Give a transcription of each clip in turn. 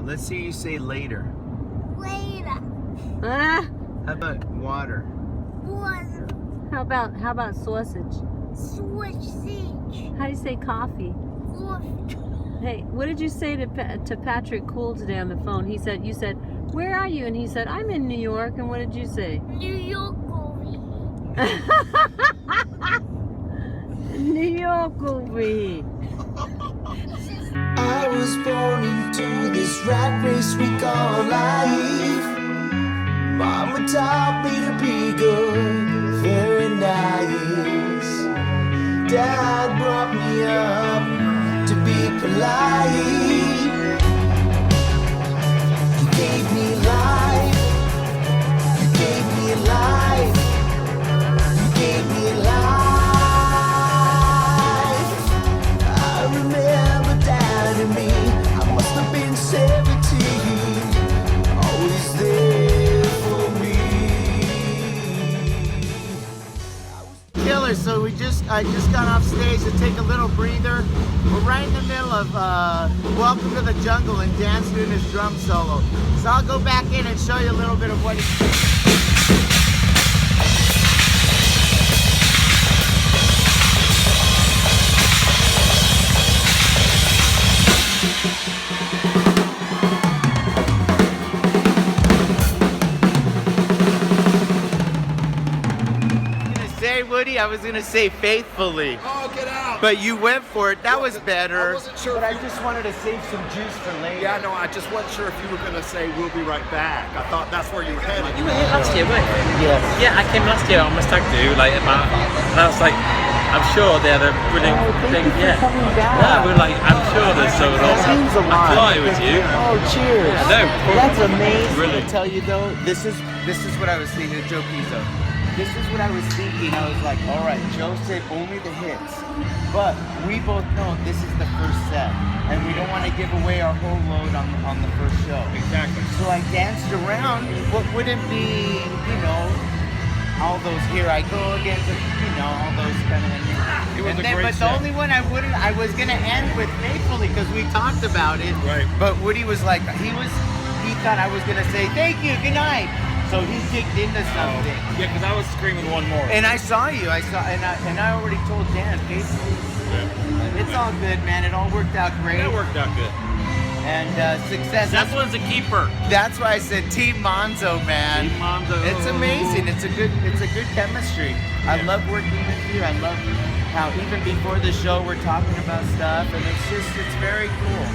Let's see you say later. Later. Ah, How about water? Water. how about sausage? Sausage. How do you say coffee? Coffee. Hey, what did you say to Patrick Cool today on the phone? You said, where are you? And he said, I'm in New York. And what did you say? New York coffee. New York over here. I was born into this rat race we call life. Mama taught me to be good, very nice. Dad brought me up to be polite. You gave me life. You gave me life. You gave me life. I remember Dad and me. I must have been 17. Always there for me. Killer, so I just got off stage to take a little breather. We're right in the middle of Welcome to the Jungle and Dan's doing his drum solo. So I'll go back in and show you a little bit of what he's Woody, I was gonna say faithfully. Oh, get out! But you went for it. That was better. I wasn't sure. But I just wanted to save some juice for later. Yeah, no, I just wasn't sure if you were gonna say we'll be right back. I thought that's where you were headed. You were here last year, weren't you? Yes. Yeah, I came last year on my stag do, like about, and I was like, I'm sure they had a brilliant thing. Yeah. Yeah, we were like, I'm sure there's so That means a lot. I fly with you. Oh, cheers. Yeah, no, That's amazing. Really. I tell you though, this is what I was thinking of Joe Pizzo. This is what I was thinking. I was like, all right, Joe said only the hits, but we both know this is the first set, and we don't want to give away our whole load on the first show. Exactly. So I danced around what wouldn't be, all those Here I Go Again, all those kind of. It was a great but set. the only one I was gonna end with Faithfully because we talked about it. Right. But Woody was like, he thought I was gonna say thank you, good night. So he kicked into something. Yeah, because I was screaming one more. And I saw you. And I already told Dan, Faithfully. Yeah. It's all good, man. It all worked out great. That worked out good. And success. That one's a keeper. That's why I said Team Monzo, man. Team Monzo. It's amazing. It's a good chemistry. I love working with you. I love how even before the show we're talking about stuff, and it's very cool.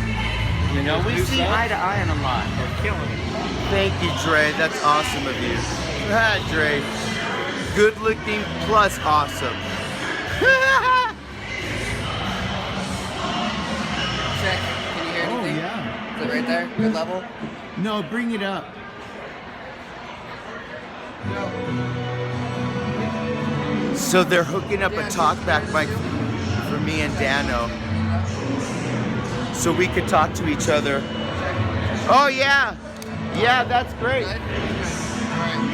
We see eye to eye on a lot. They're killing it. Thank you, Dre. That's awesome of you. Ah, Dre. Good looking plus awesome. Check. Can you hear anything? yeah. Is it right there? Good level? No, bring it up. So they're hooking up a talkback mic for me and Dano, so we could talk to each other. Oh yeah, yeah, that's great. Good? Alright.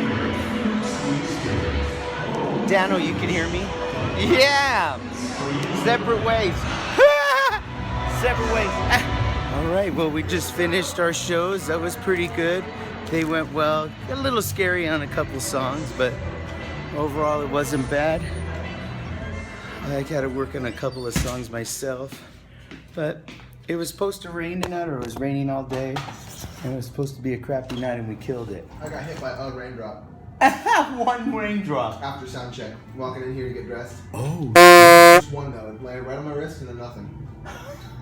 Dano, you can hear me? Yeah. Separate ways. Separate ways. All right. Well, we just finished our shows. That was pretty good. They went well. A little scary on a couple songs, but overall it wasn't bad. I got to work on a couple of songs myself, but it was supposed to rain tonight, or it was raining all day, and it was supposed to be a crappy night, and we killed it. I got hit by a raindrop One raindrop. after sound check. Walking in here to get dressed. Oh. Just one though. It landed right on my wrist and then nothing.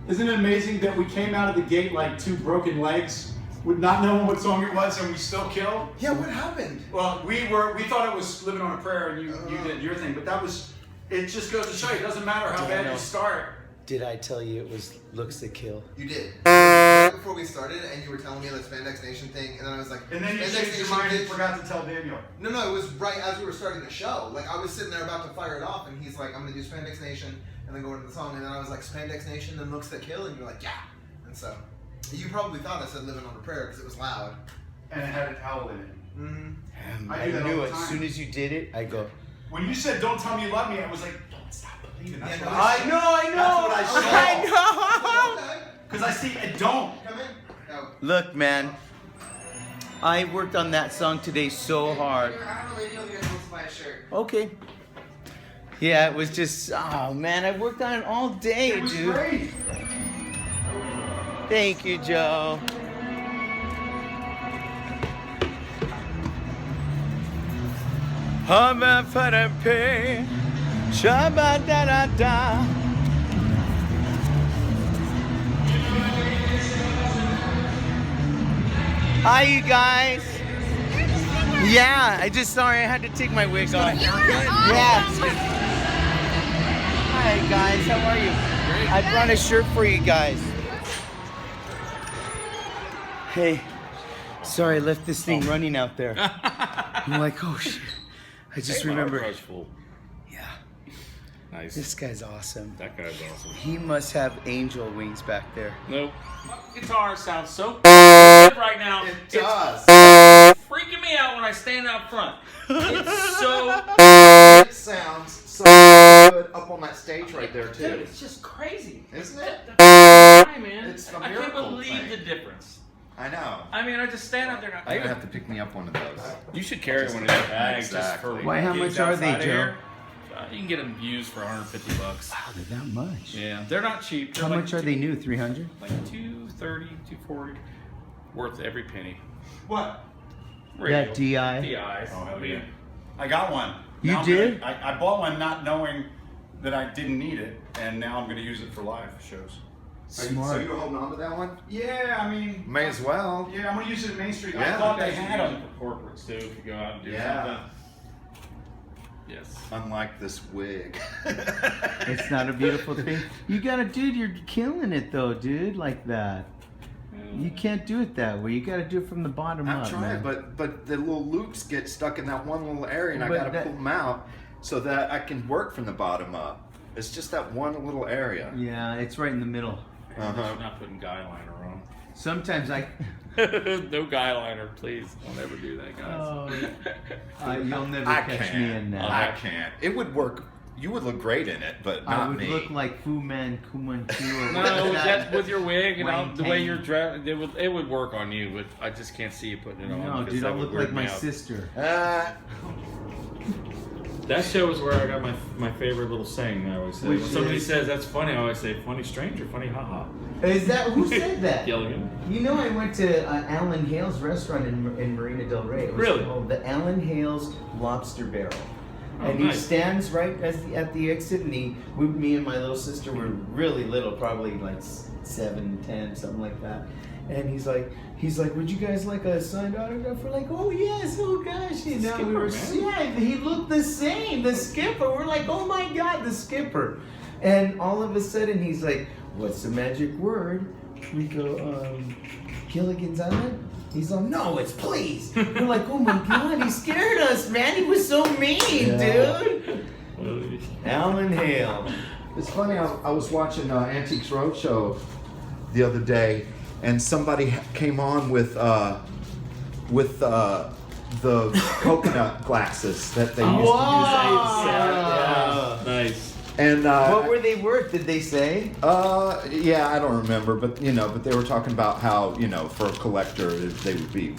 Isn't it amazing that we came out of the gate like two broken legs, with not knowing what song it was, and we still killed? Yeah, what happened? Well, we thought it was Living on a Prayer, and you did your thing, but it just goes to show you, it doesn't matter how bad you start. Did I tell you it was looks to kill? You did. Right before we started, and you were telling me the Spandex Nation thing, and then I was like, And then you Spandex changed your Nation mind and did- forgot to tell Daniel. No, it was right as we were starting the show. Like, I was sitting there about to fire it off, and he's like, I'm gonna do Spandex Nation, and then go into the song, and then I was like, Spandex Nation, then looks that kill, and you're like, yeah. And so, you probably thought I said Living on a Prayer, because it was loud. And it had a towel in it. Mm-hmm. I I do that knew all it. the As time. soon as you did it, I go, When you said, "Don't tell me you love me," I was like, "Don't stop believing." That's Yeah, what no, I I know. That's what I saw. I know. Okay, Because I see, I don't. come in. Look, man. I worked on that song today so hard. I have a lady over here that wants to buy a shirt. Okay. Yeah, it was just, oh man, I worked on it all day, dude. Great. Thank you, Joe. Haba fada pe, shaba da da da. Hi, you guys. Yeah, I just sorry I had to take my wig off. Yes. Hi guys, how are you? I brought a shirt for you guys. Hey, sorry I left this thing running out there. I'm like, oh shit. I just remembered. Yeah. Nice. This guy's awesome. That guy's awesome. He must have angel wings back there. Nope. My guitar sounds so right now. It does. It's freaking me out when I stand out front. It's so. It sounds so good up on that stage right there too. Dude, it's just crazy. Isn't it? Hi, man. It's a I can't miracle believe thing. the difference. I know. I mean, I just stand out there. And I'm gonna have to pick me up one of those. You should carry one of those bags just for. Exactly. Why, how gigs much are they, outside of Joe? here. You can get them used for $150. Wow, they're that much. Yeah, they're not cheap. They're How like much are they new? 300? Like 230, 240, worth every penny. What? That DI? DIs. Oh, hell yeah. yeah. I got one. You Now I'm did? gonna- I bought one not knowing that I didn't need it, and now I'm going to use it for live shows. So Smart. you were holding on to that one? Yeah, I mean. May as well. Yeah, I'm going to use it at Main Street. Yeah. I thought they Guys had use them. it for corporates too if you go out and do Yeah. something. Yes. Unlike this wig. It's not a beautiful thing. You gotta, dude, you're killing it though, dude, like that. You can't do it that way. You gotta do it from the bottom I'm up, trying, man. but the little loops get stuck in that one little area, and But I gotta that- pull them out so that I can work from the bottom up. It's just that one little area. Yeah, it's right in the middle. I'm not putting guy liner on. Sometimes I, No guy liner, please. Don't ever do that, guys. you'll never I catch can't. me in that. I can't. It would work. You would look great in it, but I not would me. look like Fu Manchu or No, what's that with your wig and all, Wayne the way Kane. you're dressed, it would work on you, but I just can't see you putting it on. No, because dude, that I would look weird like me my out. sister. That show is where I got my favorite little saying. I always say. Which When somebody is? says that's funny, I always say funny stranger, funny haha. Is that, who said that? Gilligan. You know, I went to Alan Hale's restaurant in Marina Del Rey. It was Really? called the Alan Hale's Lobster Barrel. Oh, And he nice. stands right at the exit, and me and my little sister were really little, probably like 7, 10, something like that. And he's like, would you guys like a signed autograph? We're like, oh yes, oh gosh, you know, we were, yeah, he looked the same, the skipper. We're like, oh my God, the skipper. And all of a sudden he's like, what's the magic word? We go, Gilligan's Island? He's like, no, it's please. We're like, oh my God, he scared us, man. He was so mean, dude. Alan Hale. It's funny. I was watching Antiques Roadshow the other day, and somebody came on with the coconut glasses that they used to use. Wow. Nice. And What were they worth? Did they say? yeah, I don't remember, but but they were talking about how for a collector they would be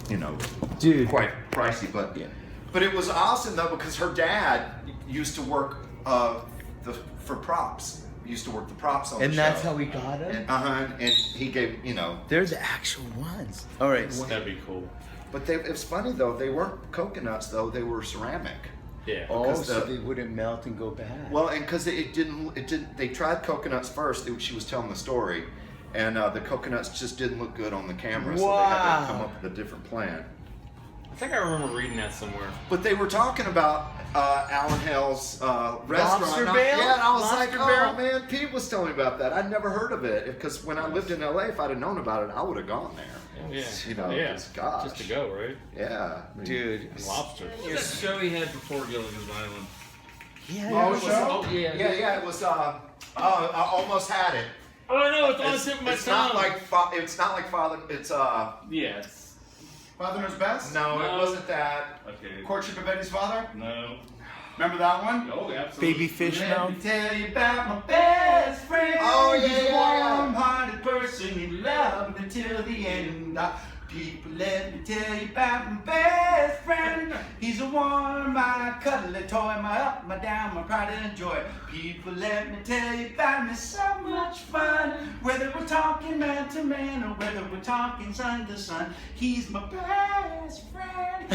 Dude, quite pricey, but it was awesome though because her dad used to work for props. He used to work the props on and the that's show. how we got it. And he gave There's actual ones. All right. That'd be cool. But it was funny though. They weren't coconuts though. They were ceramic. Yeah. Oh, Because so they wouldn't melt and go bad. Well, and because it didn't. They tried coconuts first. She was telling the story, and the coconuts just didn't look good on the camera, so they had to come up with a different plan. I think I remember reading that somewhere. But they were talking about Alan Hale's restaurant. Lobster And Barrel? Yeah, and I was Lobster like, Barrel? oh man, Pete was telling me about that. I'd never heard of it because when I lived in LA, if I'd have known about it, I would have gone there. Yeah. Yeah. Yeah. Gosh. Just to go, right? Yeah. Dude. And lobster. What was that show he had before Gilligan's Island? Yeah. Oh, Oh, yeah. Yeah, it was. I almost had it. Oh, no, it's on the tip of my It's tongue. not like it's not like Father. It's Yeah, it's... Father Knows Best? No, it No. wasn't that. Okay. Courtship of Eddie's Father? No. Remember that one? Oh, absolutely. Baby fish Let mouth. me tell you about my best friend. Oh, yeah, He's a yeah. warm-hearted person. He loved me till the end. People, let me tell you about my best friend. He's a warm, my cuddly toy, my up, my down, my pride and joy. People, let me tell you about me, so much fun. Whether we're talking man to man or whether we're talking sun to sun, he's my best friend.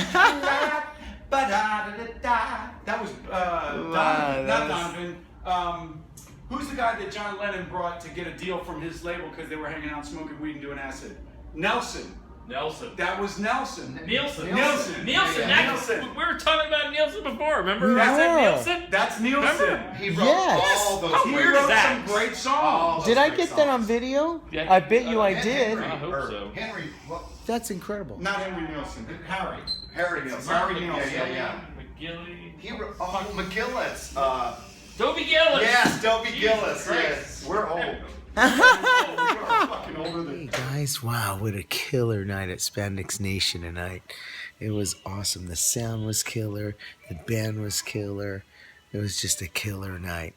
Ba-da-da-da-da. That was Donovan, that not was- Donovan. Who's the guy that John Lennon brought to get a deal from his label because they were hanging out smoking weed and doing acid? Nelson. Nelson. That was Nelson. Nielsen. Nielsen. Nielsen. Yeah, That's- Nielsen. We were talking about Nielsen before, remember? Yeah. I said Nielsen. That's Nielsen. Remember? He wrote Yes. all those. How He weird wrote is that? some great songs. Did I get that on video? Yeah. I bet you I did. I hope so. Henry, what? That's incredible. Not Henry Nielsen. Harry. Harry Nielsen. Harry Nielsen. Yeah. McGilly. He wrote McGillis. Dobie Gillis. Yes, Dobie Jesus Gillis. Christ. Yes, we're old. We are fucking older Hey than. guys, wow, what a killer night at Spandex Nation tonight. It was awesome. The sound was killer. The band was killer. It was just a killer night.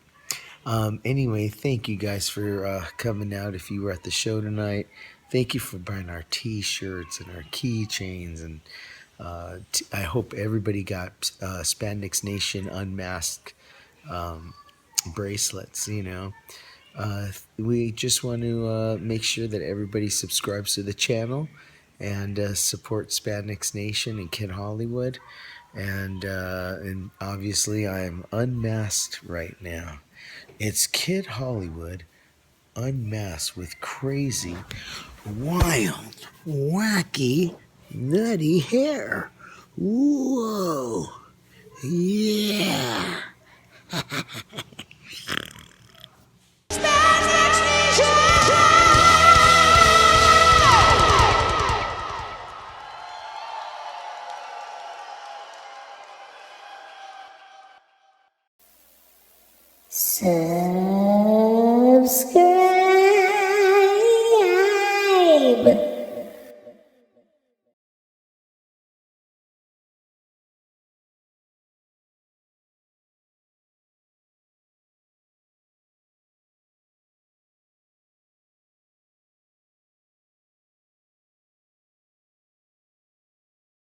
Anyway, thank you guys for coming out if you were at the show tonight. Thank you for buying our t-shirts and our keychains. And I hope everybody got Spandex Nation unmasked bracelets, you know. We just want to make sure that everybody subscribes to the channel and support Spandex Nation and Kid Hollywood. And obviously I'm unmasked right now. It's Kid Hollywood unmasked with crazy, wild, wacky, nutty hair. Whoa. Yeah. Say